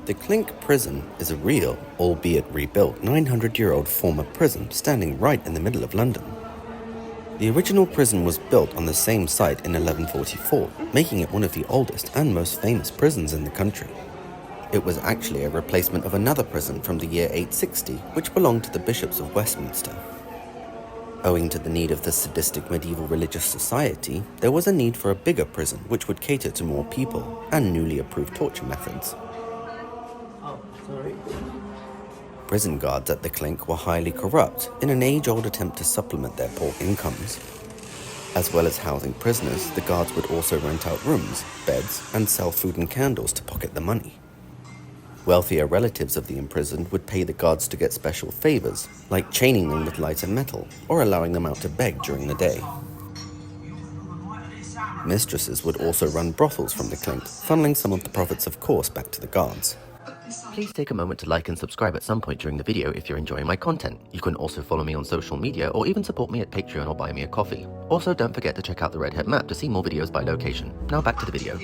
The Clink prison is a real, albeit rebuilt, 900-year-old former prison standing right in the middle of London. The original prison was built on the same site in 1144, making it one of the oldest and most famous prisons in the country. It was actually a replacement of another prison from the year 860, which belonged to the bishops of Westminster. Owing to the need of the sadistic medieval religious society, there was a need for a bigger prison which would cater to more people and newly approved torture methods. Prison guards at the Clink were highly corrupt in an age-old attempt to supplement their poor incomes. As well as housing prisoners, the guards would also rent out rooms, beds, and sell food and candles to pocket the money. Wealthier relatives of the imprisoned would pay the guards to get special favors, like chaining them with lighter metal or allowing them out to beg during the day. Mistresses would also run brothels from the Clink, funneling some of the profits, of course, back to the guards. Please take a moment to like and subscribe at some point during the video if you're enjoying my content. You can also follow me on social media or even support me at Patreon or buy me a coffee. Also, don't forget to check out the redhead map to see more videos by location. Now back to the video.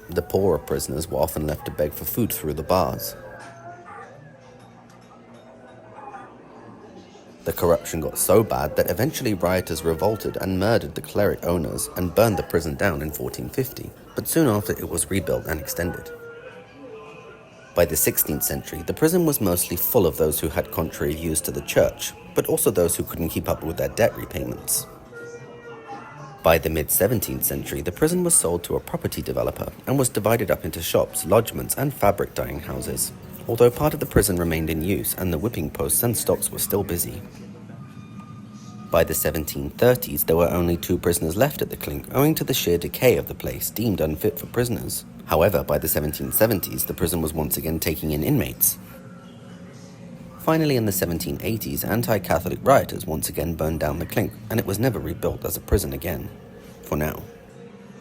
The poorer prisoners were often left to beg for food through the bars. The corruption got so bad that eventually rioters revolted and murdered the cleric owners and burned the prison down in 1450, but soon after it was rebuilt and extended. By the 16th century, the prison was mostly full of those who had contrary views to the church, but also those who couldn't keep up with their debt repayments. By the mid-17th century, the prison was sold to a property developer and was divided up into shops, lodgements, and fabric dyeing houses, although part of the prison remained in use and the whipping posts and stocks were still busy. By the 1730s, there were only 2 prisoners left at the Clink, owing to the sheer decay of the place, deemed unfit for prisoners. However, by the 1770s, the prison was once again taking in inmates. Finally, in the 1780s, anti-Catholic rioters once again burned down the Clink, and it was never rebuilt as a prison again. For now.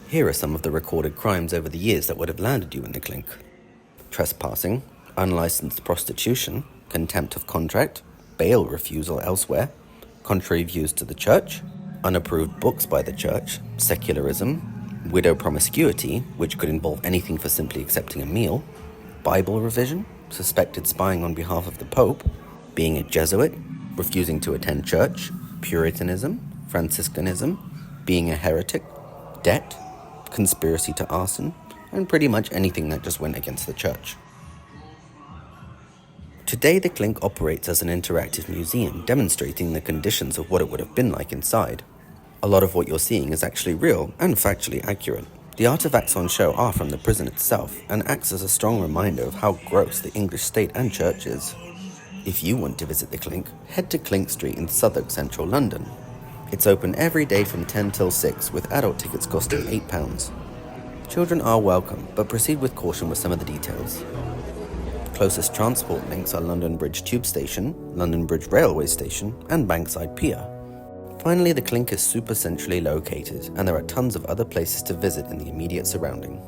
Here are some of the recorded crimes over the years that would have landed you in the Clink. Trespassing, unlicensed prostitution, contempt of contract, bail refusal elsewhere, contrary views to the church, unapproved books by the church, secularism, widow promiscuity, which could involve anything for simply accepting a meal, Bible revision, suspected spying on behalf of the Pope, being a Jesuit, refusing to attend church, Puritanism, Franciscanism, being a heretic, debt, conspiracy to arson, and pretty much anything that just went against the church. Today, the Clink operates as an interactive museum demonstrating the conditions of what it would have been like inside. A lot of what you're seeing is actually real and factually accurate. The artifacts on show are from the prison itself and acts as a strong reminder of how gross the English state and church is. If you want to visit the Clink, head to Clink Street in Southwark, central London. It's open every day from 10 till 6, with adult tickets costing £8. Children are welcome, but proceed with caution with some of the details. Closest transport links are London Bridge Tube Station, London Bridge Railway Station, and Bankside Pier. Finally, the Clink is super centrally located, and there are tons of other places to visit in the immediate surrounding.